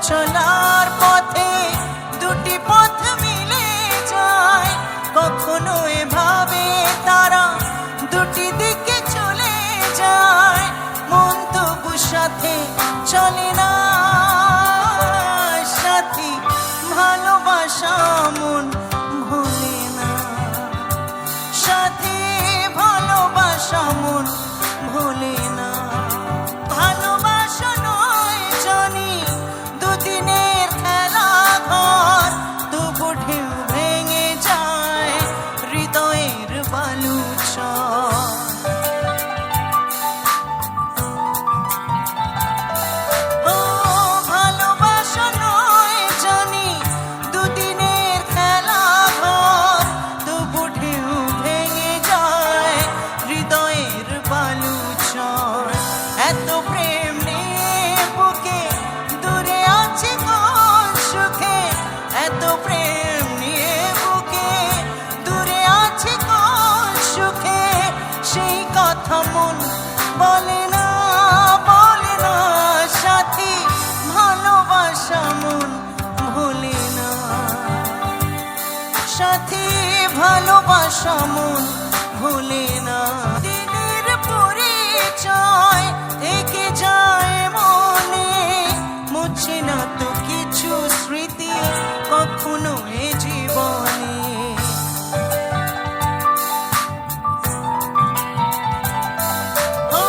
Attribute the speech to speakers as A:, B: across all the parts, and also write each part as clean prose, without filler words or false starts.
A: চলার পথে দুটি পথ মিলে যায়, কখনো এভাবে তারা দুটি দিকে চলে যায়, মন তবু সাথে চলে না। সাথী ভালোবাসা মন ভোলে না, সাথী ভালোবাসা মন ভোলে না। ভালোবাসা নয় জানি দুদিনের খেলা ঘর, তবু ঢেউ ভেঙে যায় হৃদয়ের বালুচর। ও ভালোবাসা নয় জানি দুদিনের খেলা ঘর, তবু ঢেউ ভেঙে যায় হৃদয়ের বালুচর। এত প্রেম নিয়ে বুকে দূরে আছে কোন সুখে, এত প্রেম নিয়ে বুকে দূরে আছে কোন সুখে, সেই কথা মন বলে না, বলে না। সাথী ভালোবাসা মন ভোলে না, সাথী ভালোবাসা মন ভোলে না। দিনের পরিচয় থেকে যায় মনে, মুছে না তো কিছু স্মৃতি কখনো এ জীবনে। ও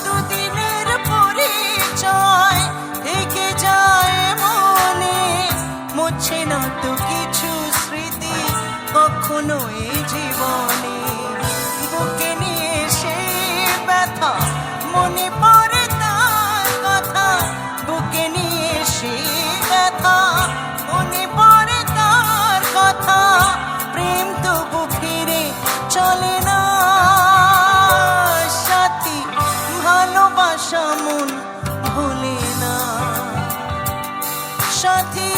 A: দুদিনের পরিচয় থেকে যায় মনে, মুছে না তো কিছু স্মৃতি কখনো এ জীবনে। বুকে নিয়ে সেই ব্যথা মনে পড়ে তার কথা, বুকে নিয়ে সেই ব্যথা মনে পড়ে তার কথা, প্রেম তবু ফিরে চলে না। সাথী ভালোবাসা মন ভোলে না, সাথী